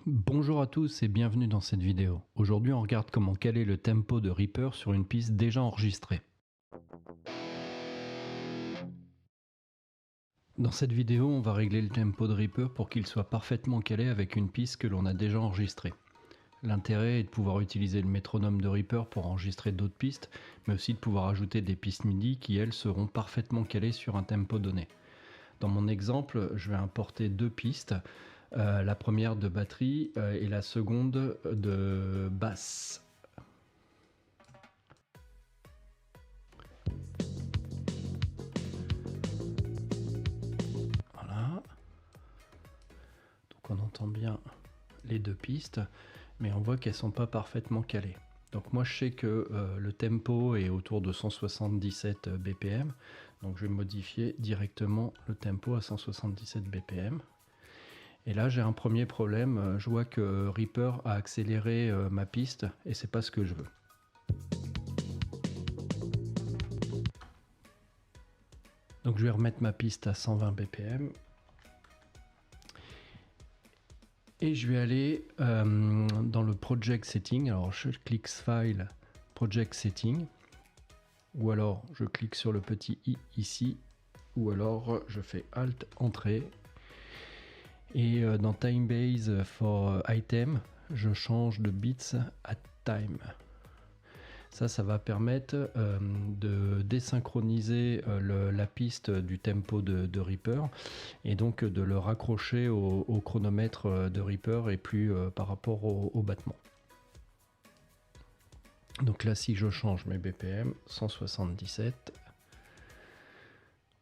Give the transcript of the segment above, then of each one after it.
Bonjour à tous et bienvenue dans cette vidéo. Aujourd'hui on regarde comment caler le tempo de Reaper sur une piste déjà enregistrée. Dans cette vidéo on va régler le tempo de Reaper pour qu'il soit parfaitement calé avec une piste que l'on a déjà enregistrée. L'intérêt est de pouvoir utiliser le métronome de Reaper pour enregistrer d'autres pistes, mais aussi de pouvoir ajouter des pistes MIDI qui elles seront parfaitement calées sur un tempo donné. Dans mon exemple, je vais importer deux pistes, la première de batterie et la seconde de basse. Voilà, donc on entend bien les deux pistes, mais on voit qu'elles ne sont pas parfaitement calées. Donc moi je sais que le tempo est autour de 177 BPM, donc je vais modifier directement le tempo à 177 BPM. Et là j'ai un premier problème, je vois que Reaper a accéléré ma piste et c'est pas ce que je veux. Donc je vais remettre ma piste à 120 BPM. Et je vais aller dans le Project Setting. Alors je clique File, Project Setting. Ou alors je clique sur le petit i ici. Ou alors je fais Alt, Entrée. Et dans Time Base for Item, je change de Beats à Time. Ça va permettre de désynchroniser la piste du tempo de Reaper et donc de le raccrocher au chronomètre de Reaper et plus par rapport au battement. Donc là, si je change mes BPM, 177,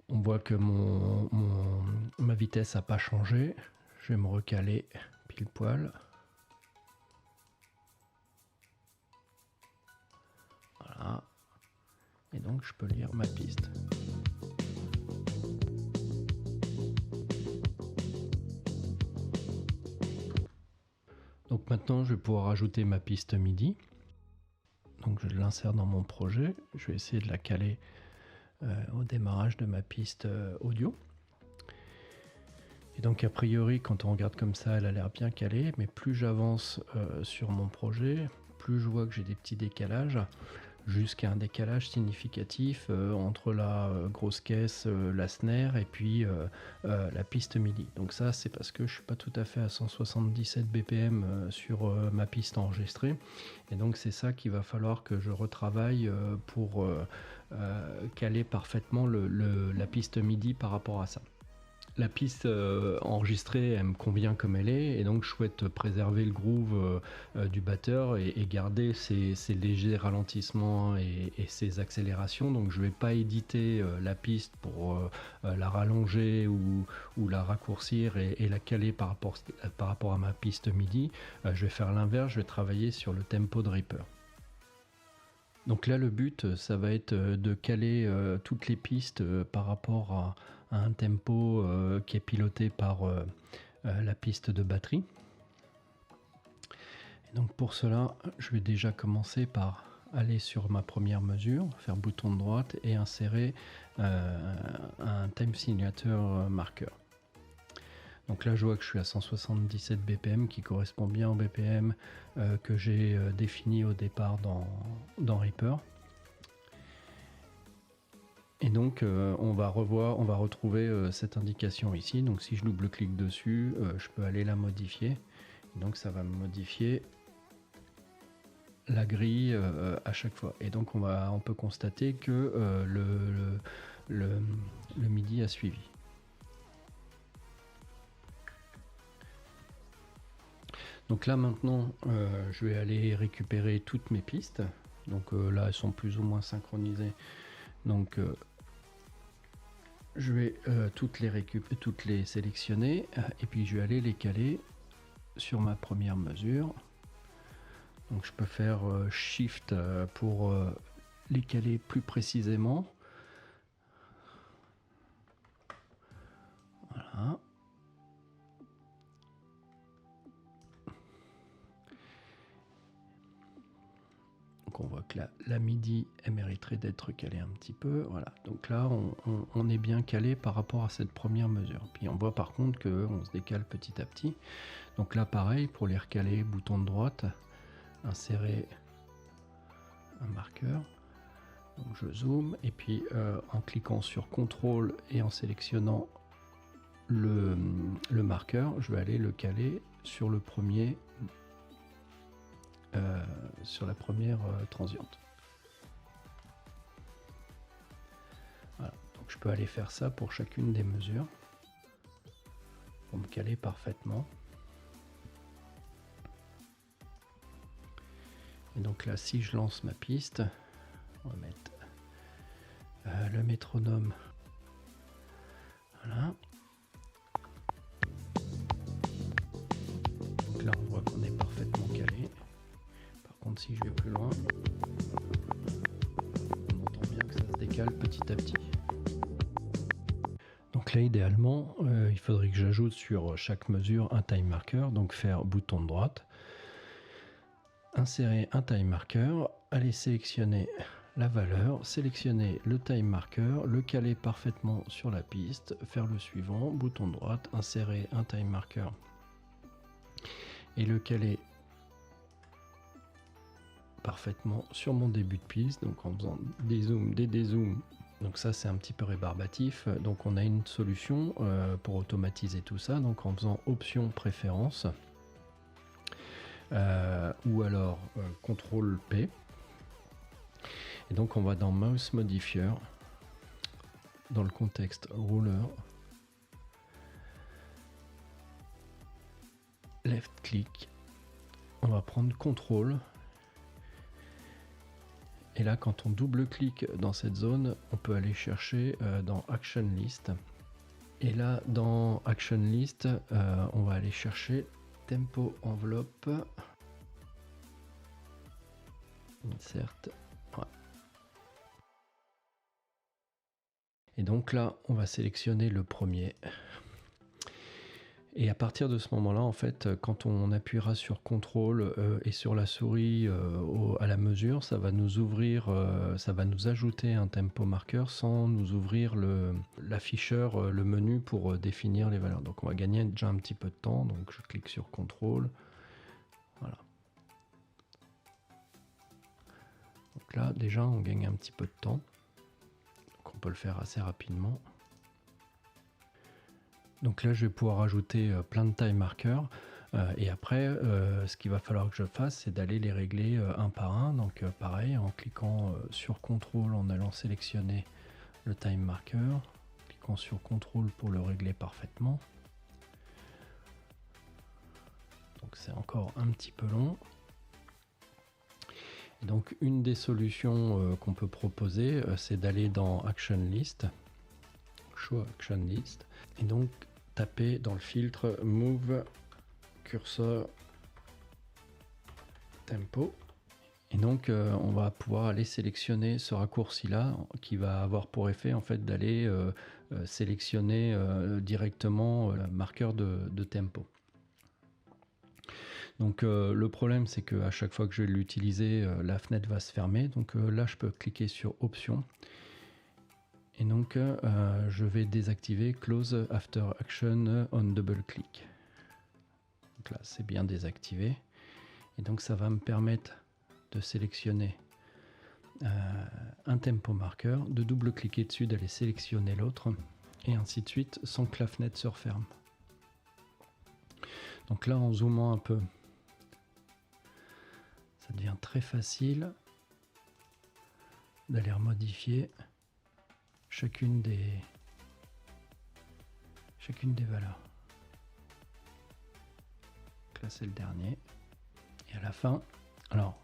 on voit que ma vitesse n'a pas changé. Je vais me recaler pile poil. Voilà. Et donc je peux lire ma piste. Donc maintenant je vais pouvoir ajouter ma piste MIDI. Donc je l'insère dans mon projet. Je vais essayer de la caler au démarrage de ma piste audio. Et donc a priori quand on regarde comme ça elle a l'air bien calée, mais plus j'avance sur mon projet, plus je vois que j'ai des petits décalages, jusqu'à un décalage significatif entre la grosse caisse, la snare et puis la piste MIDI. Donc ça c'est parce que je suis pas tout à fait à 177 BPM sur ma piste enregistrée, et donc c'est ça qu'il va falloir que je retravaille pour caler parfaitement la piste MIDI par rapport à ça. La piste enregistrée, elle me convient comme elle est, et donc je souhaite préserver le groove du batteur et garder ces légers ralentissements et ces accélérations. Donc je ne vais pas éditer la piste pour la rallonger ou la raccourcir et la caler par rapport à ma piste MIDI. Je vais faire l'inverse, je vais travailler sur le tempo de Reaper. Donc là le but ça va être de caler toutes les pistes par rapport à un tempo qui est piloté par la piste de batterie. Et donc pour cela je vais déjà commencer par aller sur ma première mesure, faire bouton de droite et insérer un time signature marker. Donc là je vois que je suis à 177 BPM qui correspond bien au BPM que j'ai défini au départ dans Reaper. Et donc on va retrouver cette indication ici. Donc si je double-clique dessus, je peux aller la modifier. Et donc ça va me modifier la grille à chaque fois. Et donc on peut constater que le MIDI a suivi. Donc là maintenant je vais aller récupérer toutes mes pistes. Donc là elles sont plus ou moins synchronisées. Donc je vais toutes les sélectionner et puis je vais aller les caler sur ma première mesure. Donc je peux faire Shift pour les caler plus précisément. Voilà. Donc on voit que la midi, elle mériterait d'être calée un petit peu. Voilà, donc là on est bien calé par rapport à cette première mesure. Puis on voit par contre qu'on se décale petit à petit. Donc là pareil, pour les recaler, bouton de droite, insérer un marqueur. Donc je zoome et puis en cliquant sur CTRL et en sélectionnant le marqueur, je vais aller le caler sur le premier, sur la première transiente. Voilà. Donc je peux aller faire ça pour chacune des mesures pour me caler parfaitement. Et donc là, si je lance ma piste, on va mettre le métronome. Voilà. Donc là, on voit qu'on est parfaitement calé. Par contre, si je vais plus loin, on entend bien que ça se décale petit à petit. Donc là, idéalement, il faudrait que j'ajoute sur chaque mesure un time marker. Donc faire bouton de droite, insérer un time marker, aller sélectionner la valeur, sélectionner le time marker, le caler parfaitement sur la piste, faire le suivant, bouton de droite, insérer un time marker et le caler parfaitement sur mon début de piste, donc en faisant des zooms, des dézooms. Donc ça c'est un petit peu rébarbatif, donc on a une solution pour automatiser tout ça, donc en faisant option préférence ou alors CTRL P. Et donc on va dans Mouse Modifier, dans le contexte Ruler, left click, on va prendre CTRL, et là quand on double-clique dans cette zone, on peut aller chercher dans Action List, et là dans Action List, on va aller chercher Tempo Envelope, Insert. Voilà. Et donc là, on va sélectionner le premier. Et à partir de ce moment-là, en fait, quand on appuiera sur CTRL et sur la souris à la mesure, ça va nous ouvrir, ça va nous ajouter un tempo marqueur sans nous ouvrir l'afficheur, le menu pour définir les valeurs. Donc on va gagner déjà un petit peu de temps. Donc je clique sur CTRL. Voilà. Donc là, déjà, on gagne un petit peu de temps. Donc on peut le faire assez rapidement. Donc là, je vais pouvoir ajouter plein de time markers. Et après, ce qu'il va falloir que je fasse, c'est d'aller les régler un par un. Donc pareil, en cliquant sur CTRL, en allant sélectionner le time marker, cliquant sur CTRL pour le régler parfaitement. Donc c'est encore un petit peu long. Et donc une des solutions qu'on peut proposer, c'est d'aller dans Action List, Show Action List, et donc taper dans le filtre Move Cursor Tempo. Et donc on va pouvoir aller sélectionner ce raccourci là qui va avoir pour effet en fait d'aller sélectionner directement le marqueur de tempo. Donc le problème c'est que à chaque fois que je vais l'utiliser, la fenêtre va se fermer. Donc là je peux cliquer sur Options. Et donc je vais désactiver Close After Action on Double Click. Donc là c'est bien désactivé. Et donc ça va me permettre de sélectionner un tempo marqueur, de double-cliquer dessus, d'aller sélectionner l'autre, et ainsi de suite, sans que la fenêtre se referme. Donc là, en zoomant un peu, ça devient très facile d'aller modifier chacune des valeurs. Donc là, c'est le dernier. Et à la fin, alors,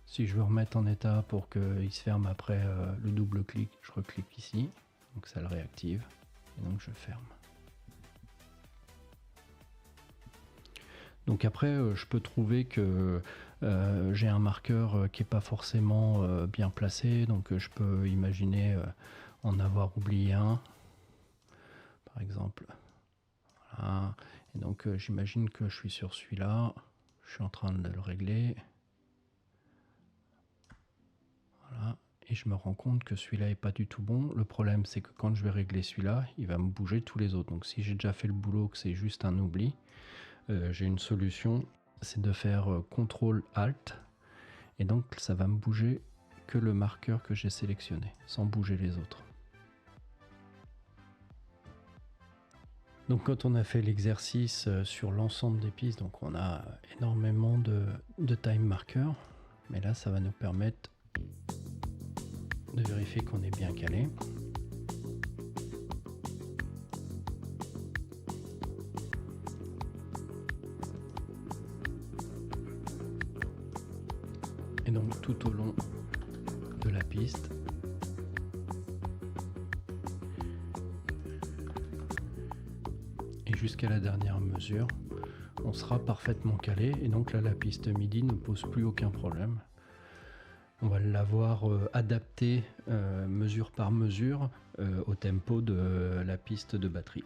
si je veux remettre en état pour qu'il se ferme après le double clic, je reclique ici, donc ça le réactive, et donc je ferme. Donc après, je peux trouver que j'ai un marqueur qui n'est pas forcément bien placé, donc je peux imaginer en avoir oublié un, par exemple. Voilà. Et donc j'imagine que je suis sur celui-là, je suis en train de le régler. et je me rends compte que celui-là est pas du tout bon. Le problème, c'est que quand je vais régler celui-là, il va me bouger tous les autres. Donc si j'ai déjà fait le boulot, que c'est juste un oubli, j'ai une solution, c'est de faire CTRL-ALT, et donc ça va me bouger que le marqueur que j'ai sélectionné, sans bouger les autres. Donc quand on a fait l'exercice sur l'ensemble des pistes, donc on a énormément de time markers, mais là ça va nous permettre de vérifier qu'on est bien calé. Et donc tout au long de la piste, et jusqu'à la dernière mesure, on sera parfaitement calé, et donc là la piste MIDI ne pose plus aucun problème. On va l'avoir adapté mesure par mesure au tempo de la piste de batterie.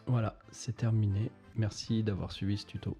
Voilà, c'est terminé. Merci d'avoir suivi ce tuto.